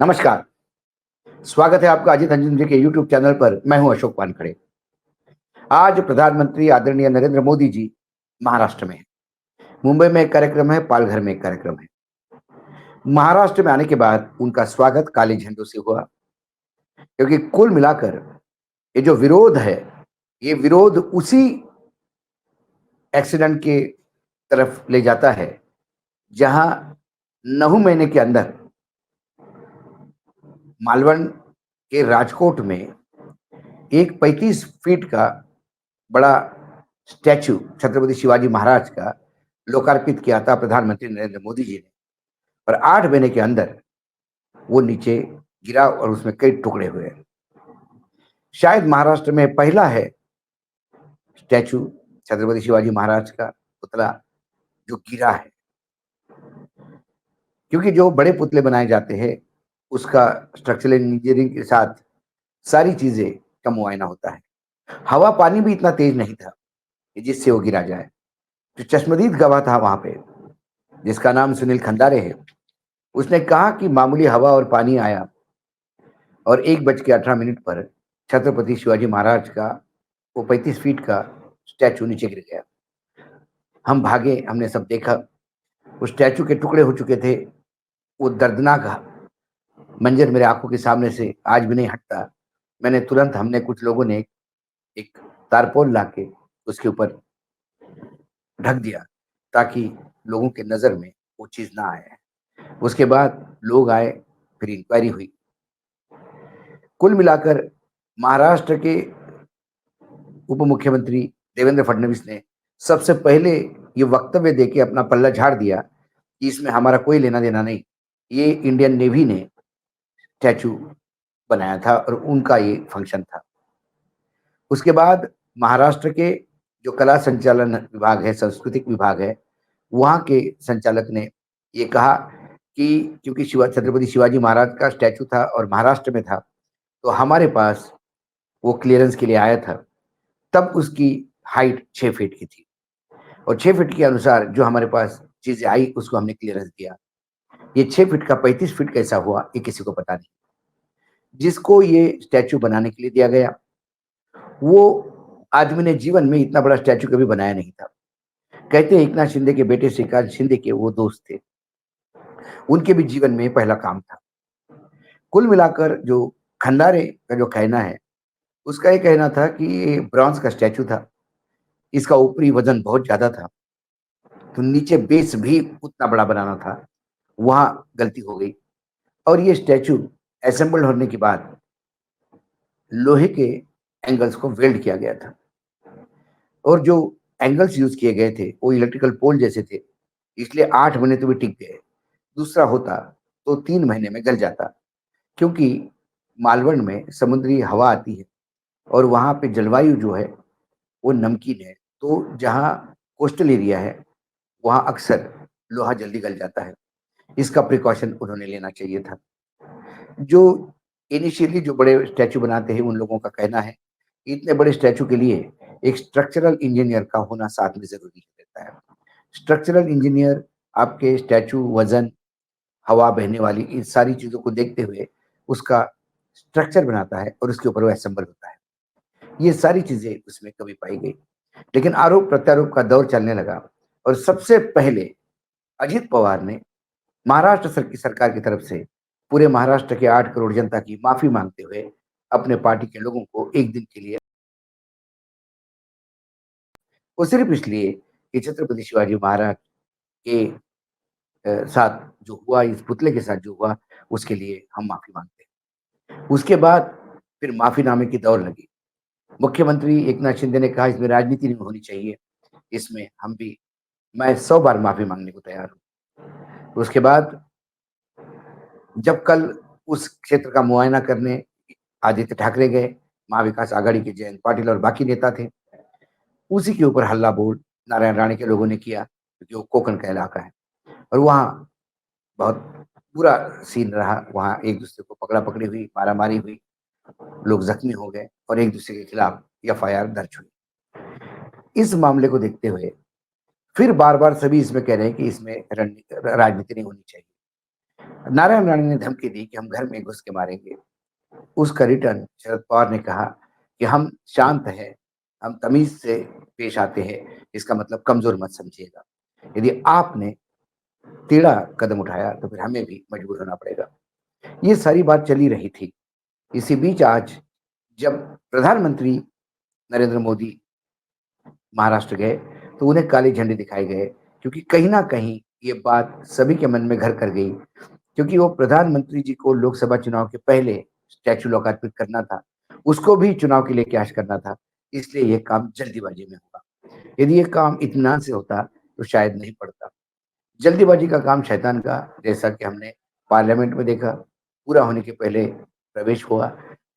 नमस्कार, स्वागत है आपका अजीत अंजन जी के यूट्यूब चैनल पर। मैं हूं अशोक वानखड़े। आज प्रधानमंत्री आदरणीय नरेंद्र मोदी जी महाराष्ट्र में हैं। मुंबई में एक कार्यक्रम है, पालघर में एक कार्यक्रम है। महाराष्ट्र में आने के बाद उनका स्वागत काले झंडों से हुआ, क्योंकि कुल मिलाकर ये जो विरोध है, ये विरोध उसी एक्सीडेंट के तरफ ले जाता है जहां 9 महीने के अंदर मालवण के राजकोट में एक 35 फीट का बड़ा स्टैच्यू छत्रपति शिवाजी महाराज का लोकार्पित किया था प्रधानमंत्री नरेंद्र मोदी जी ने। और 8 महीने के अंदर वो नीचे गिरा और उसमें कई टुकड़े हुए। शायद महाराष्ट्र में पहला है स्टैच्यू छत्रपति शिवाजी महाराज का पुतला जो गिरा है, क्योंकि जो बड़े पुतले बनाए जाते हैं उसका स्ट्रक्चरल इंजीनियरिंग के साथ सारी चीजें का मुआयना होता है। हवा पानी भी इतना तेज नहीं था कि जिससे वो गिरा जाए। जो चश्मदीद गवाह था वहां पे, जिसका नाम सुनील खंदारे है, उसने कहा कि मामूली हवा और पानी आया और 1:18 पर छत्रपति शिवाजी महाराज का वो 35 फीट का स्टैचू नीचे गिर गया। हम भागे, हमने सब देखा, उस स्टैचू के टुकड़े हो चुके थे। वो दर्दनाक मंजर मेरे आंखों के सामने से आज भी नहीं हटता। मैंने तुरंत, हमने कुछ लोगों ने एक तारपोल लाके उसके ऊपर ढक दिया ताकि लोगों के नजर में वो चीज ना आए। उसके बाद लोग आए, फिर इंक्वायरी हुई। कुल मिलाकर महाराष्ट्र के उप मुख्यमंत्री देवेंद्र फडणवीस ने सबसे पहले ये वक्तव्य देके अपना पल्ला झाड़ दिया कि इसमें हमारा कोई लेना देना नहीं, ये इंडियन नेवी ने स्टैचू बनाया था और उनका ये फंक्शन था। उसके बाद महाराष्ट्र के जो कला संचालन विभाग है, सांस्कृतिक विभाग है, वहाँ के संचालक ने ये कहा कि क्योंकि छत्रपति शिवाजी महाराज का स्टैचू था और महाराष्ट्र में था, तो हमारे पास वो क्लियरेंस के लिए आया था। तब उसकी हाइट 6 फीट की थी और 6 फीट के अनुसार जो हमारे पास चीजें आई उसको हमने क्लियरेंस दिया। ये 6 फीट का 35 फीट कैसा हुआ ये किसी को पता नहीं। जिसको ये स्टैचू बनाने के लिए दिया गया, वो आदमी ने जीवन में इतना बड़ा स्टैचू कभी बनाया नहीं था। कहते हैं एकनाथ शिंदे के बेटे श्रीकांत शिंदे के वो दोस्त थे, उनके भी जीवन में पहला काम था। कुल मिलाकर जो खंडारे का जो कहना है, उसका ये कहना था कि ये ब्रॉन्ज का स्टैचू था, इसका ऊपरी वजन बहुत ज्यादा था, तो नीचे बेस भी उतना बड़ा बनाना था, वहां गलती हो गई। और ये स्टैचू असेंबल होने के बाद लोहे के एंगल्स को वेल्ड किया गया था और जो एंगल्स यूज किए गए थे वो इलेक्ट्रिकल पोल जैसे थे, इसलिए 8 महीने तो भी टिक गए। दूसरा होता तो 3 महीने में गल जाता, क्योंकि मालवण में समुद्री हवा आती है और वहां पे जलवायु जो है वो नमकीन है। तो जहाँ कोस्टल एरिया है वहां अक्सर लोहा जल्दी गल जाता है। इसका प्रिकॉशन उन्होंने लेना चाहिए था। जो इनिशियली जो बड़े स्टैचू बनाते हैं उन लोगों का कहना है कि इतने बड़े स्टैचू के लिए एक स्ट्रक्चरल इंजीनियर का होना साथ में जरूरी रहता है। स्ट्रक्चरल इंजीनियर आपके स्टैचू वजन, हवा बहने वाली इन सारी चीजों को देखते हुए उसका स्ट्रक्चर बनाता है और उसके ऊपर वो असेंबल होता है। ये सारी चीजें उसमें कमी पाई गई। लेकिन आरोप प्रत्यारोप का दौर चलने लगा और सबसे पहले अजित पवार ने महाराष्ट्र की सरकार की तरफ से पूरे महाराष्ट्र के 8 करोड़ जनता की माफी मांगते हुए अपने पार्टी के लोगों को एक दिन के लिए, वो सिर्फ इसलिए कि छत्रपति शिवाजी महाराज के साथ जो हुआ, इस पुतले के साथ जो हुआ, उसके लिए हम माफी मांगते हैं। उसके बाद फिर माफीनामे की दौड़ लगी। मुख्यमंत्री एकनाथ शिंदे ने कहा इसमें राजनीति नहीं होनी चाहिए, इसमें हम भी, मैं 100 बार माफी मांगने को तैयार हूँ। उसके बाद जब कल उस क्षेत्र का मुआयना करने आदित्य ठाकरे गए, महाविकास आघाड़ी के जयंत पाटिल और बाकी नेता थे, उसी के ऊपर हल्ला बोल नारायण राणे के लोगों ने किया, क्योंकि वो कोकण का इलाका है और वहाँ बहुत बुरा सीन रहा। वहाँ एक दूसरे को पकड़ा पकड़ी हुई, मारामारी हुई, लोग जख्मी हो गए और एक दूसरे के खिलाफ एफआईआर दर्ज हुई। इस मामले को देखते हुए फिर बार बार सभी इसमें कह रहे हैं कि इसमें राजनीति नहीं होनी चाहिए। नारायण राणे ने धमकी दी कि हम घर में घुस के मारेंगे। उसका रिटर्न शरद पवार ने कहा कि हम शांत हैं, हम तमीज से पेश आते हैं, इसका मतलब कमजोर मत समझिएगा। यदि आपने टेढ़ा कदम उठाया तो फिर हमें भी मजबूर होना पड़ेगा। ये सारी बात चली रही थी। इसी बीच आज जब प्रधानमंत्री नरेंद्र मोदी महाराष्ट्र गए तो उन्हें काले झंडे दिखाए गए, क्योंकि कहीं ना कहीं ये बात सभी के मन में घर कर गई, क्योंकि वो प्रधानमंत्री जी को लोकसभा चुनाव के पहले स्टैचू लोकार्पित करना था, उसको भी चुनाव के लिए कैश करना था, इसलिए ये काम जल्दीबाजी में होगा। यदि ये काम इत्मीनान से होता तो शायद नहीं पड़ता। जल्दीबाजी का काम शैतान का, जैसा कि हमने पार्लियामेंट में देखा, पूरा होने के पहले प्रवेश हुआ।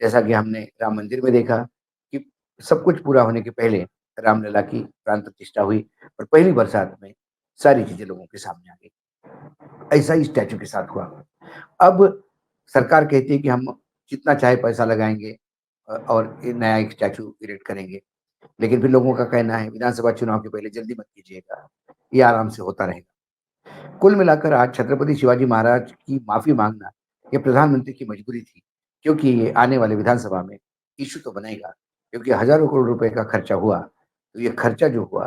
जैसा कि हमने राम मंदिर में देखा कि सब कुछ पूरा होने के पहले रामलला की प्राण प्रतिष्ठा हुई और पहली बरसात में सारी चीजें लोगों के सामने आ गई। ऐसा ही स्टैचू के साथ हुआ। अब सरकार कहती है कि हम जितना चाहे पैसा लगाएंगे और ये नया एक स्टैचू इरेक्ट करेंगे, लेकिन फिर लोगों का कहना है विधानसभा चुनाव के पहले जल्दी मत कीजिएगा, ये आराम से होता रहेगा। कुल मिलाकर आज छत्रपति शिवाजी महाराज की माफी मांगना ये प्रधानमंत्री की मजबूरी थी, क्योंकि ये आने वाले विधानसभा में इशू तो बनेगा, क्योंकि हजारों करोड़ रुपए का खर्चा हुआ। तो ये खर्चा जो हुआ,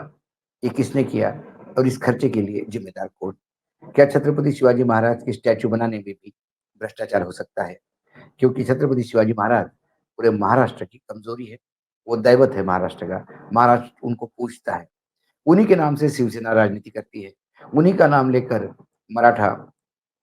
ये किसने किया और इस खर्चे के लिए जिम्मेदार कौन? क्या छत्रपति शिवाजी महाराज के स्टैचू बनाने में भी भ्रष्टाचार हो सकता है? क्योंकि छत्रपति शिवाजी महाराज पूरे महाराष्ट्र की कमजोरी है, वो दैवत है महाराष्ट्र का। महाराष्ट्र उनको पूजता है, उन्हीं के नाम से शिवसेना राजनीति करती है, उन्हीं का नाम लेकर मराठा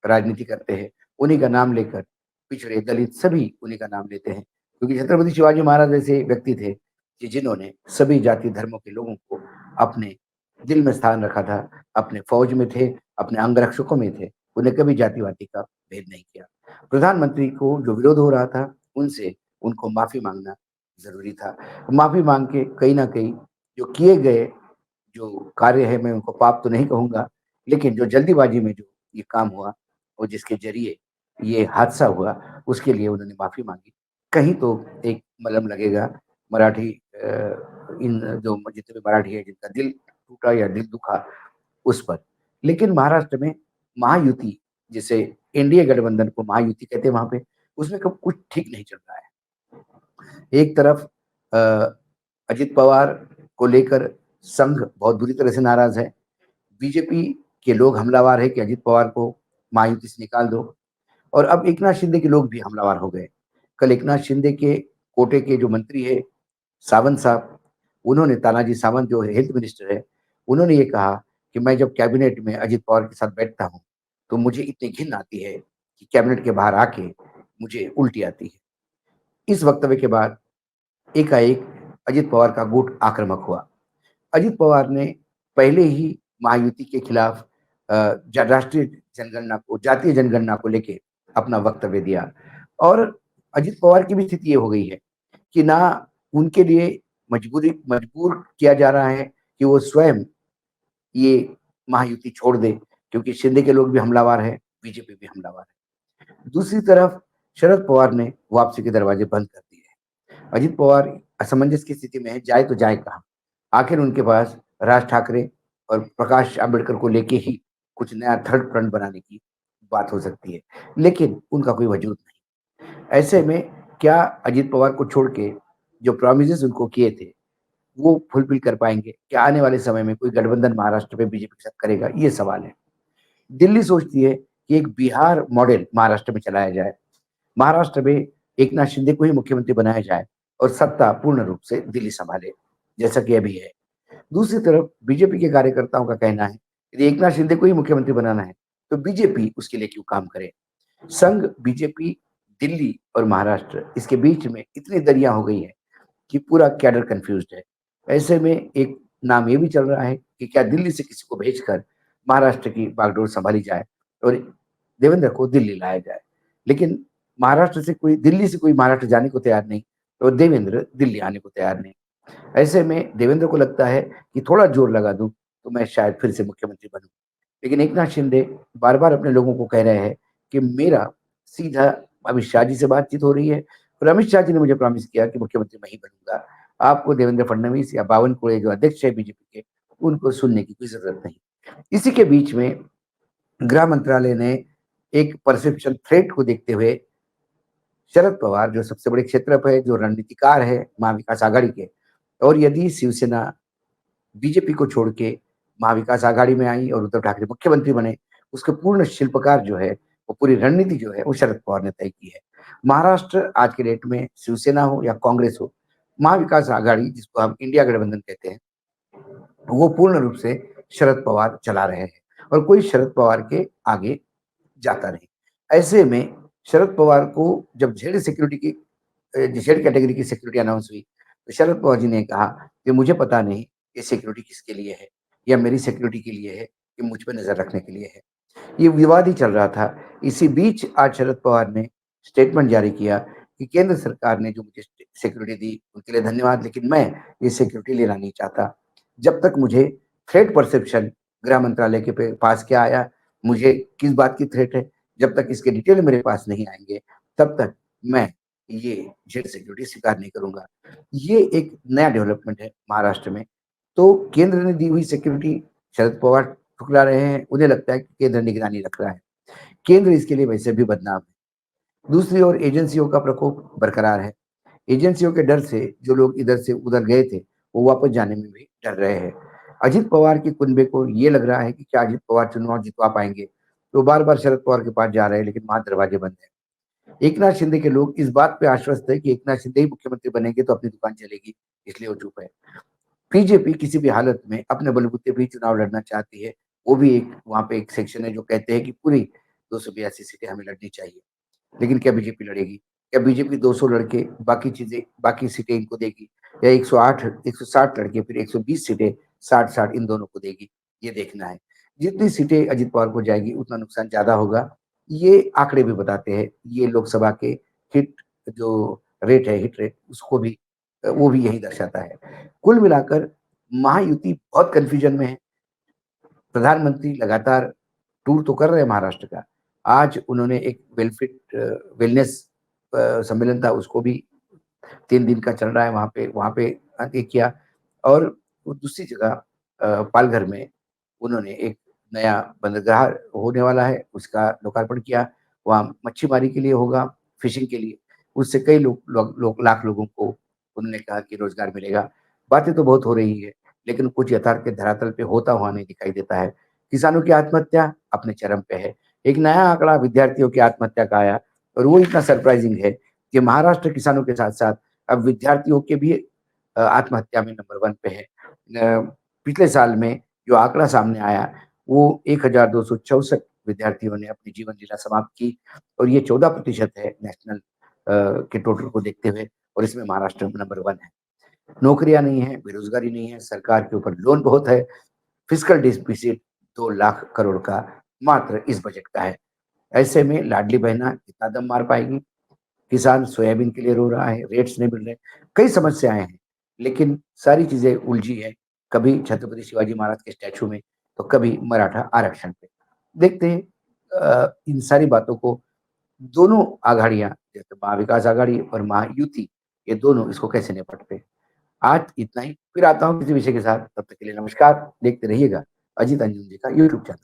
राजनीति करते हैं, उन्हीं का नाम लेकर पिछड़े दलित सभी उन्हीं का नाम लेते हैं, क्योंकि छत्रपति शिवाजी महाराज ऐसे व्यक्ति थे कि जिन्होंने सभी जाति धर्मों के लोगों को अपने दिल में स्थान रखा था। अपने फौज में थे, अपने अंगरक्षकों में थे, उन्हें कभी जातिवादी का भेद नहीं किया। प्रधानमंत्री को जो विरोध हो रहा था उनसे उनको माफी मांगना जरूरी था। माफी मांग के कहीं ना कहीं जो किए गए जो कार्य है, मैं उनको पाप तो नहीं कहूंगा, लेकिन जो जल्दीबाजी में जो ये काम हुआ और जिसके जरिए ये हादसा हुआ, उसके लिए उन्होंने माफी मांगी। कहीं तो एक मलम लगेगा मराठी इन जो जितने भी मराठी है जिनका दिल टूटा या दिल दुखा उस पर। लेकिन महाराष्ट्र में महायुति, जिसे एनडीए गठबंधन को महायुति कहते हैं वहां पे, उसमें कब कुछ ठीक नहीं चल रहा है। एक तरफ अ, अजित पवार को लेकर संघ बहुत बुरी तरह से नाराज है। बीजेपी के लोग हमलावर है कि अजित पवार को महायुति से निकाल दो, और अब एकनाथ शिंदे के लोग भी हमलावर हो गए। कल एकनाथ शिंदे के कोटे के जो मंत्री है सावंत साहब, उन्होंने, तानाजी सावंत जो हेल्थ मिनिस्टर है, उन्होंने ये कहा कि मैं जब कैबिनेट में अजित पवार के साथ बैठता हूँ तो मुझे इतनी घिन आती है कि कैबिनेट के बाहर आके मुझे उल्टी आती है। इस वक्तव्य के बाद एकाएक अजित पवार का गुट आक्रामक हुआ। अजित पवार ने पहले ही महायुति के खिलाफ राष्ट्रीय जनगणना को, जातीय जनगणना को लेके अपना वक्तव्य दिया। और अजित पवार की भी स्थिति ये हो गई है कि ना उनके लिए मजबूर किया जा रहा है कि वो स्वयं ये महायुति छोड़ दे, क्योंकि शिंदे के लोग भी हमलावर है, बीजेपी भी हमलावर है। दूसरी तरफ शरद पवार ने वापसी के दरवाजे बंद कर दिए हैं। अजित पवार असमंजस की स्थिति में है, जाए तो जाए कहाँ? आखिर उनके पास राज ठाकरे और प्रकाश आंबेडकर को लेके ही कुछ नया थर्ड फ्रंट बनाने की बात हो सकती है, लेकिन उनका कोई वजूद नहीं। ऐसे में क्या अजित पवार को छोड़ के जो प्रोमिस उनको किए थे वो फुलफिल कर पाएंगे? क्या आने वाले समय में कोई गठबंधन महाराष्ट्र में बीजेपी के साथ करेगा? ये सवाल है। दिल्ली सोचती है कि एक बिहार मॉडल महाराष्ट्र में चलाया जाए, महाराष्ट्र में एकनाथ शिंदे को ही मुख्यमंत्री बनाया जाए और सत्ता पूर्ण रूप से दिल्ली संभाले, जैसा कि अभी है। दूसरी तरफ बीजेपी के कार्यकर्ताओं का कहना है यदि एकनाथ शिंदे को ही मुख्यमंत्री बनाना है तो बीजेपी उसके लिए क्यों काम करे? संघ, बीजेपी, दिल्ली और महाराष्ट्र, इसके बीच में इतनी दरिया हो गई है कि पूरा कैडर कंफ्यूज्ड है। ऐसे में एक नाम ये भी चल रहा है कि क्या दिल्ली से किसी को भेजकर महाराष्ट्र की बागडोर संभाली जाए और देवेंद्र को दिल्ली लाया जाए। लेकिन दिल्ली से कोई महाराष्ट्र जाने को तैयार नहीं और देवेंद्र दिल्ली आने को तैयार नहीं। ऐसे में देवेंद्र को लगता है कि थोड़ा जोर लगा दूं तो मैं शायद फिर से मुख्यमंत्री बनूं। लेकिन एकनाथ शिंदे बार बार अपने लोगों को कह रहे हैं कि मेरा सीधा अमित शाह जी से बातचीत हो रही है और अमित शाह जी ने मुझे प्रॉमिस किया कि मुख्यमंत्री मैं ही बनूंगा। आपको देवेंद्र फडणवीस या बावनकुळे जो अध्यक्ष है बीजेपी के, उनको सुनने की कोई जरूरत नहीं। इसी के बीच में गृह मंत्रालय ने एक परसेप्शन थ्रेट को देखते हुए शरद पवार जो सबसे बड़े क्षेत्र पे जो रणनीतिकार है महाविकास आघाड़ी के, और यदि शिवसेना बीजेपी को छोड़ के महाविकास आघाड़ी में आई और उद्धव ठाकरे मुख्यमंत्री बने, उसके पूर्ण शिल्पकार जो है, वो पूरी रणनीति जो है, वो शरद पवार ने तय की है। महाराष्ट्र आज के डेट में शिवसेना हो या कांग्रेस हो, महाविकास आघाड़ी जिसको हम इंडिया गठबंधन कहते हैं, वो पूर्ण रूप से शरद पवार चला रहे हैं और कोई शरद पवार के आगे जाता नहीं। ऐसे में शरद पवार को जब जेड सिक्योरिटी की जेड कैटेगरी की सिक्योरिटी अनाउंस हुई, तो शरद पवार जी ने कहा कि मुझे पता नहीं ये सिक्योरिटी किसके लिए है या मेरी सिक्योरिटी के लिए है कि मुझ पे नजर रखने के लिए है। ये विवाद ही चल रहा था। इसी बीच आज शरद पवार ने स्टेटमेंट जारी किया कि केंद्र सरकार ने जो मुझे सिक्योरिटी दी उनके लिए धन्यवाद, लेकिन मैं ये सिक्योरिटी लेना नहीं चाहता। जब तक मुझे थ्रेट परसेप्शन गृह मंत्रालय के पास क्या आया, मुझे किस बात की थ्रेट है, जब तक इसके डिटेल मेरे पास नहीं आएंगे, तब तक मैं ये जेड सिक्योरिटी स्वीकार नहीं करूंगा। ये एक नया डेवलपमेंट है महाराष्ट्र में। तो केंद्र ने दी हुई सिक्योरिटी शरद पवार ठुकरा रहे हैं, उन्हें लगता है कि केंद्र निगरानी रख रहा है। केंद्र इसके लिए वैसे भी बदनाम है। दूसरी ओर एजेंसियों का प्रकोप बरकरार है। एजेंसियों के डर से जो लोग इधर से उधर गए थे, वो वापस जाने में भी डर रहे हैं। अजित पवार के कुनबे को ये लग रहा है कि क्या अजित पवार चुनाव जितवा पाएंगे, तो बार बार शरद पवार के पास जा रहे हैं, लेकिन वहां दरवाजे बंद है। एकनाथ शिंदे के लोग इस बात पे आश्वस्त है कि एकनाथ शिंदे ही मुख्यमंत्री बनेंगे तो अपनी दुकान चलेगी, इसलिए वो चुप है। बीजेपी किसी भी हालत में अपने बलबूते पे ही चुनाव लड़ना चाहती है। वो भी एक वहां पे एक सेक्शन है जो कहते हैं कि पूरी 282 सीटें हमें लड़नी चाहिए। लेकिन क्या बीजेपी लड़ेगी? क्या बीजेपी 200 लड़के बाकी चीजें बाकी सीटें इनको देगी, या 108 160 लड़के फिर 120 सीटें 60-60 इन दोनों को देगी? ये देखना है। जितनी सीटें अजित पवार को जाएगी उतना नुकसान ज्यादा होगा, ये आंकड़े भी बताते हैं। ये लोकसभा के हिट जो रेट है, हिट रेट, उसको भी वो भी यही दर्शाता है। कुल मिलाकर महायुति बहुत कंफ्यूजन में है। प्रधानमंत्री लगातार टूर तो कर रहे हैं महाराष्ट्र का। आज उन्होंने एक वेलनेस सम्मेलन था, उसको भी 3 दिन का चल रहा है वहाँ पे आके किया। और वो दूसरी जगह पालघर में उन्होंने एक नया बंदरगाह होने वाला है, उसका लोकार्पण किया। वहाँ मच्छीमारी के लिए होगा, फिशिंग के लिए। उससे कई लाख लोगों को उन्होंने कहा कि रोजगार मिलेगा। बातें तो बहुत हो रही है, लेकिन कुछ यथार्थ के धरातल पे होता हुआ नहीं दिखाई देता है। किसानों की आत्महत्या अपने चरम पे है। एक नया आंकड़ा विद्यार्थियों की आत्महत्या का आया, और वो इतना सरप्राइजिंग है कि महाराष्ट्र किसानों के साथ-साथ अब विद्यार्थियों के भी आत्महत्या में नंबर 1 पे है। पिछले साल में जो आंकड़ा सामने आया, वो 1264 विद्यार्थियों ने अपनी जीवन लीला समाप्त की, और ये 14% है नेशनल के टोटल को देखते हुए, और इसमें महाराष्ट्र नंबर 1 है। नौकरियाँ नहीं है, बेरोज़गारी नहीं है, सरकार के ऊपर लोन बहुत है, फिस्कल डेफ़िसिट 2 लाख करोड़ का मात्र इस बजट का है। ऐसे में लाडली बहना कितना दम मार पाएगी? किसान सोयाबीन के लिए रो रहा है, रेट्स नहीं मिल रहे, कई समस्याएँ हैं, लेकिन सारी चीज़ें उलझी है, कभी छत्रपति शिवाजी महाराज के स्टैच्यू में, तो कभी मराठा आरक्षण पे। देखते हैं इन सारी बातों को दोनों आघाड़ियाँ, जैसे महाविकास आघाड़ी और महायुति, ये दोनों इसको कैसे निपटते हैं। आज इतना ही, फिर आता हूँ किसी विषय के साथ, तब तक के लिए नमस्कार। देखते रहिएगा अजीत अंजुम जी का यूट्यूब चैनल।